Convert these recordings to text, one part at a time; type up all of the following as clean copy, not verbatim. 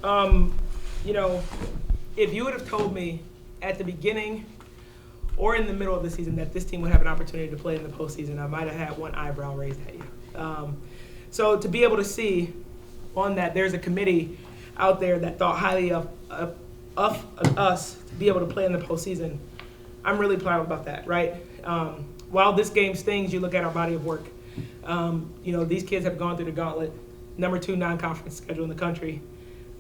You know, if you would have told me at the beginning or in the middle of the season that this team would have an opportunity to play in the postseason, I might have had one eyebrow raised at you. So to be able to see on that there's a committee out there that thought highly of us to be able to play in the postseason, I'm really proud about that, right? While this game stings, you look at our body of work. These kids have gone through the gauntlet, number 2 non-conference schedule in the country.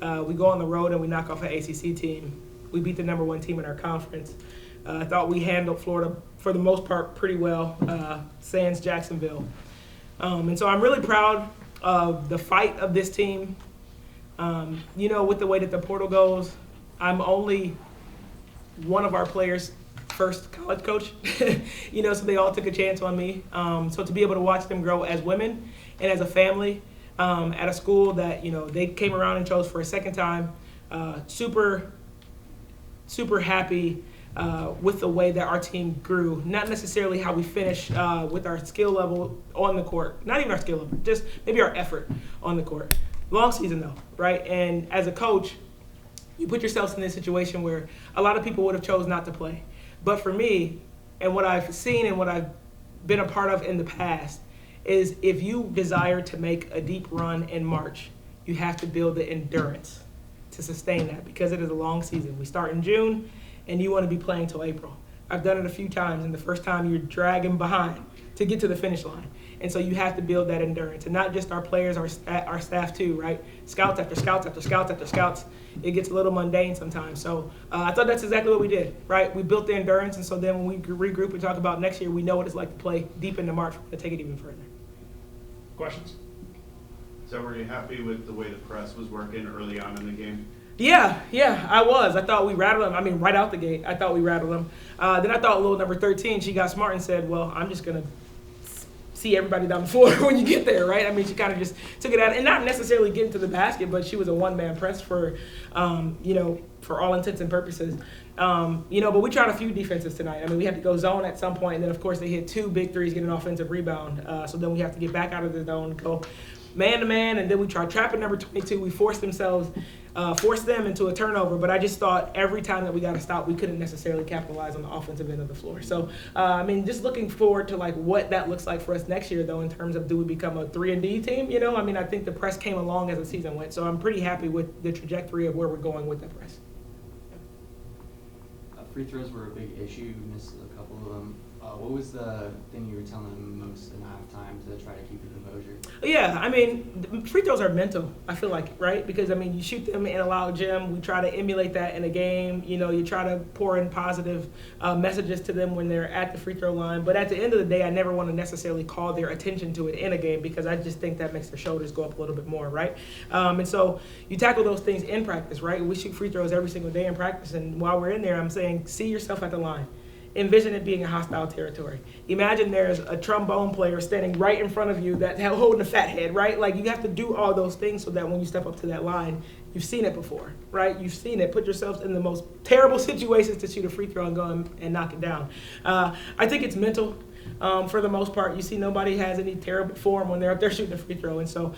We go on the road and we knock off an ACC team. We beat the number 1 team in our conference. I thought we handled Florida, for the most part, pretty well, sans Jacksonville. And so I'm really proud of the fight of this team. With the way that the portal goes, I'm only one of our players' first college coach, so they all took a chance on me. So to be able to watch them grow as women and as a family at a school that, they came around and chose for a second time, super, super happy with the way that our team grew. Not necessarily how we finished with our skill level on the court. Not even our skill level, just maybe our effort on the court. Long season though, right? And as a coach, you put yourselves in this situation where a lot of people would have chose not to play. But for me, and what I've seen and what I've been a part of in the past, is if you desire to make a deep run in March, you have to build the endurance to sustain that, because it is a long season. We start in June, and you want to be playing till April. I've done it a few times, and the first time you're dragging behind to get to the finish line. And so you have to build that endurance, and not just our players, our staff too, right? Scouts after scouts after scouts after scouts. It gets a little mundane sometimes. So I thought that's exactly what we did, right? We built the endurance, and so then when we regroup and talk about next year, we know what it's like to play deep into March. We're going to take it even further. Questions? So were you happy with the way the press was working early on in the game? Yeah, I was. I thought we rattled them. I mean, right out the gate, I thought we rattled them. Then I thought little number 13, she got smart and said, well, I'm just going to see everybody down the floor when you get there, right? I mean, she kind of just took it out, and not necessarily getting to the basket, but she was a one-man press for all intents and purposes. But we tried a few defenses tonight. I mean, we had to go zone at some point, and then, of course, they hit 2 big threes, get an offensive rebound. So then we have to get back out of the zone, go man-to-man, and then we tried trapping number 22. We forced them into a turnover, but I just thought every time that we got a stop, we couldn't necessarily capitalize on the offensive end of the floor. So, just looking forward to what that looks like for us next year, though, in terms of do we become a 3-and-D team? I think the press came along as the season went, so I'm pretty happy with the trajectory of where we're going with that press. Free throws were a big issue. You missed a couple of them. What was the thing you were telling them most in halftime to try to keep your composure? Yeah, free throws are mental, I feel like, right? Because, you shoot them in a loud gym. We try to emulate that in a game. You try to pour in positive messages to them when they're at the free throw line. But at the end of the day, I never want to necessarily call their attention to it in a game, because I just think that makes their shoulders go up a little bit more, right? And so you tackle those things in practice, right? We shoot free throws every single day in practice. And while we're in there, I'm saying, see yourself at the line. Envision it being a hostile territory. Imagine there's a trombone player standing right in front of you that's holding a fat head, right? You have to do all those things so that when you step up to that line, you've seen it before, right? You've seen it. Put yourselves in the most terrible situations to shoot a free throw and go and knock it down. I think it's mental. For the most part, you see nobody has any terrible form when they're up there shooting a free throw. And so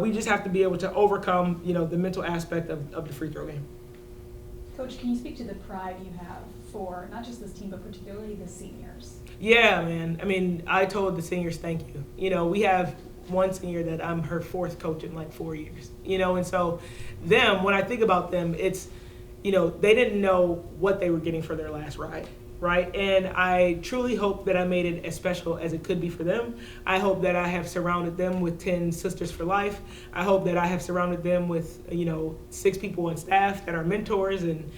we just have to be able to overcome, the mental aspect of the free throw game. Coach, can you speak to the pride you have for not just this team, but particularly the seniors? Yeah, man. I told the seniors thank you. We have one senior that I'm her 4th coach in 4 years. And so them, when I think about them, it's, they didn't know what they were getting for their last ride, right? And I truly hope that I made it as special as it could be for them. I hope that I have surrounded them with 10 sisters for life. I hope that I have surrounded them with, 6 people on staff that are mentors and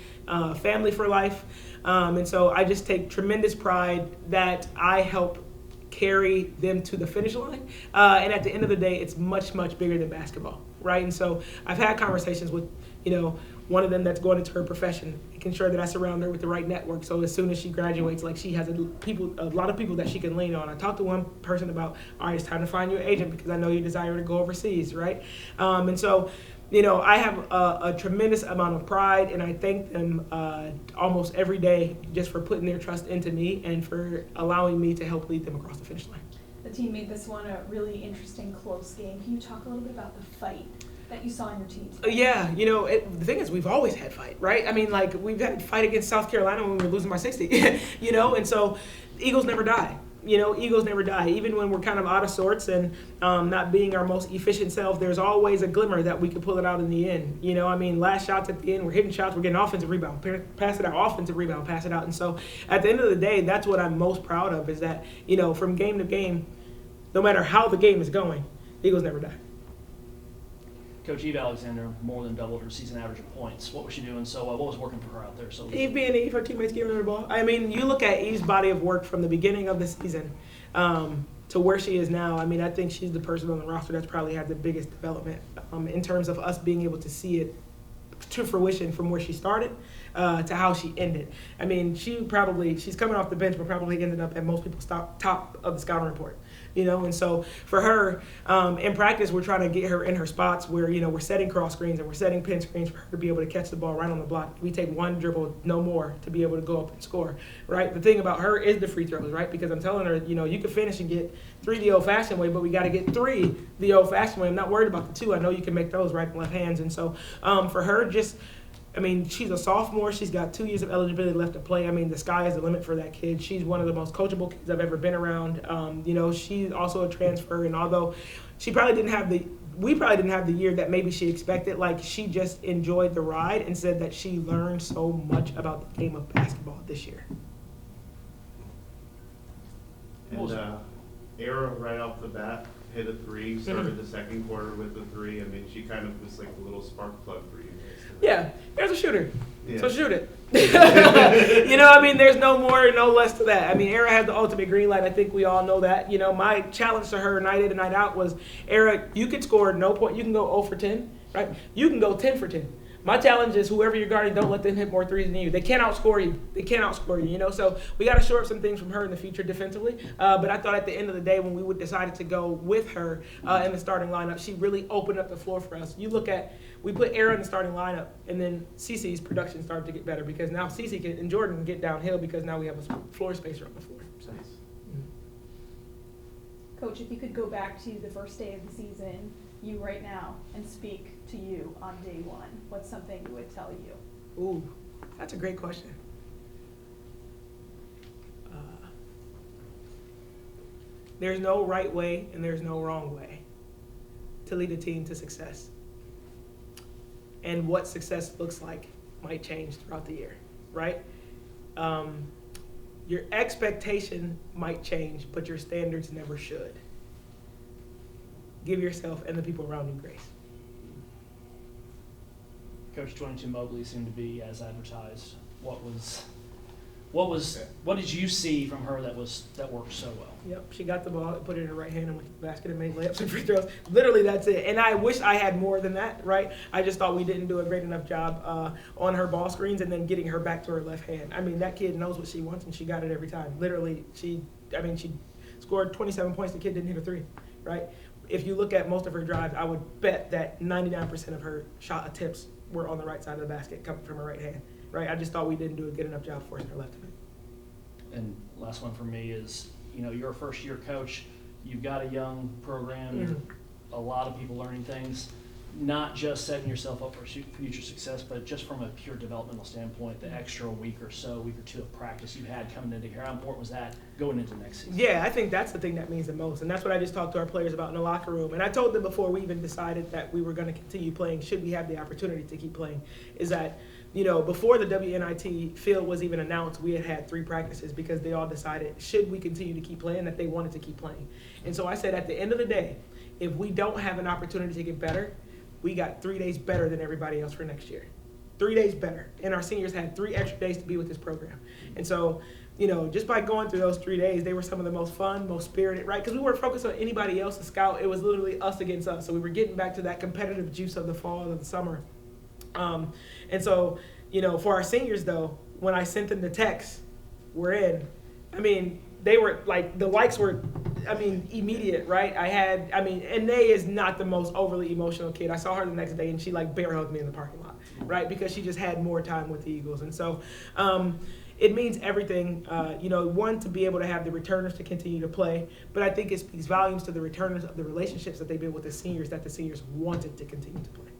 family for life. And so I just take tremendous pride that I help carry them to the finish line. And at the end of the day, it's much, much bigger than basketball, right? And so I've had conversations with, one of them that's going into her profession, making sure that I surround her with the right network. So as soon as she graduates, she has a lot of people that she can lean on. I talked to one person about, all right, it's time to find you an agent because I know you desire to go overseas, right? And so, I have a tremendous amount of pride, and I thank them almost every day just for putting their trust into me and for allowing me to help lead them across the finish line. The team made this one a really interesting, close game. Can you talk a little bit about the fight that you saw in your teams? Yeah, the thing is, we've always had fight, right? I mean, like, we've had fight against South Carolina when we were losing by 60, and so Eagles never die. Eagles never die. Even when we're kind of out of sorts and not being our most efficient self, there's always a glimmer that we can pull it out in the end. I mean, last shots at the end, we're hitting shots, we're getting offensive rebound, pass it out, offensive rebound, pass it out. And so at the end of the day, that's what I'm most proud of is that, from game to game, no matter how the game is going, Eagles never die. Coach Eve Alexander more than doubled her season average in points. What was she doing so well? What was working for her out there? So Eve being Eve, her teammates giving her the ball. I mean, you look at Eve's body of work from the beginning of the season to where she is now. I mean, I think she's the person on the roster that's probably had the biggest development in terms of us being able to see it to fruition from where she started to how she ended. I mean, she's coming off the bench, but probably ended up at most people's top of the scouting report. And so for her, in practice, we're trying to get her in her spots where, we're setting cross screens and we're setting pin screens for her to be able to catch the ball right on the block. We take one dribble, no more, to be able to go up and score, right? The thing about her is the free throws, right? Because I'm telling her, you can finish and get 3 the old-fashioned way, but we got to get 3 the old-fashioned way. I'm not worried about the 2. I know you can make those right and left hands. And so for her, she's a sophomore. She's got 2 years of eligibility left to play. I mean, the sky is the limit for that kid. She's one of the most coachable kids I've ever been around. She's also a transfer, and although we probably didn't have the year that maybe she expected, like, she just enjoyed the ride and said that she learned so much about the game of basketball this year. And Era right off the bat hit a 3, started the second quarter with a 3. I mean, she kind of was like a little spark plug for you guys. Yeah, there's a shooter. Yeah. So shoot it. There's no more, no less to that. I mean, Era has the ultimate green light. I think we all know that. My challenge to her night in and night out was, Era, you could score no point. You can go 0 for 10, right? You can go 10 for 10. My challenge is whoever you're guarding, don't let them hit more threes than you. They can't outscore you. So we got to shore up some things from her in the future defensively. But I thought at the end of the day, when we decided to go with her in the starting lineup, she really opened up the floor for us. You look at, we put Era in the starting lineup, and then Cece's production started to get better because now Cece and Jordan can get downhill because now we have a floor spacer on the floor. So. Coach, if you could go back to the first day of the season, you right now, and speak to you on day 1, what's something you would tell you? Ooh, that's a great question. There's no right way and there's no wrong way to lead a team to success. And what success looks like might change throughout the year, right? Your expectation might change, but your standards never should. Give yourself and the people around you grace. Coach 22 Mobley seemed to be as advertised. What did you see from her that worked so well? Yep, she got the ball, put it in her right hand, and went to the basket and made layups and free throws. Literally, that's it. And I wish I had more than that, right? I just thought we didn't do a great enough job on her ball screens and then getting her back to her left hand. I mean, that kid knows what she wants, and she got it every time. Literally, she scored 27 points. The kid didn't hit a 3, right? If you look at most of her drives, I would bet that 99% of her shot attempts were on the right side of the basket coming from her right hand, right? I just thought we didn't do a good enough job forcing her left hand. And last one for me is, you're a first-year coach. You've got a young program. You're a lot of people learning things. Not just setting yourself up for future success, but just from a pure developmental standpoint, the extra week or 2 of practice you had coming into here, how important was that going into next season? Yeah, I think that's the thing that means the most, and that's what I just talked to our players about in the locker room. And I told them before we even decided that we were going to continue playing, should we have the opportunity to keep playing, is that, before the WNIT field was even announced, we had 3 practices because they all decided, should we continue to keep playing, that they wanted to keep playing. And so I said, at the end of the day, if we don't have an opportunity to get better, we got 3 days better than everybody else for next year. 3 days better. And our seniors had 3 extra days to be with this program. And so, just by going through those 3 days, they were some of the most fun, most spirited, right? Because we weren't focused on anybody else to scout. It was literally us against us. So we were getting back to that competitive juice of the fall and the summer. And so, for our seniors, though, when I sent them the text, we're in, they were like, the likes were, immediate, right? And Nay is not the most overly emotional kid. I saw her the next day and she bear hugged me in the parking lot, right? Because she just had more time with the Eagles. And so it means everything. One, to be able to have the returners to continue to play, but I think it speaks volumes to the returners of the relationships that they built with the seniors, that the seniors wanted to continue to play.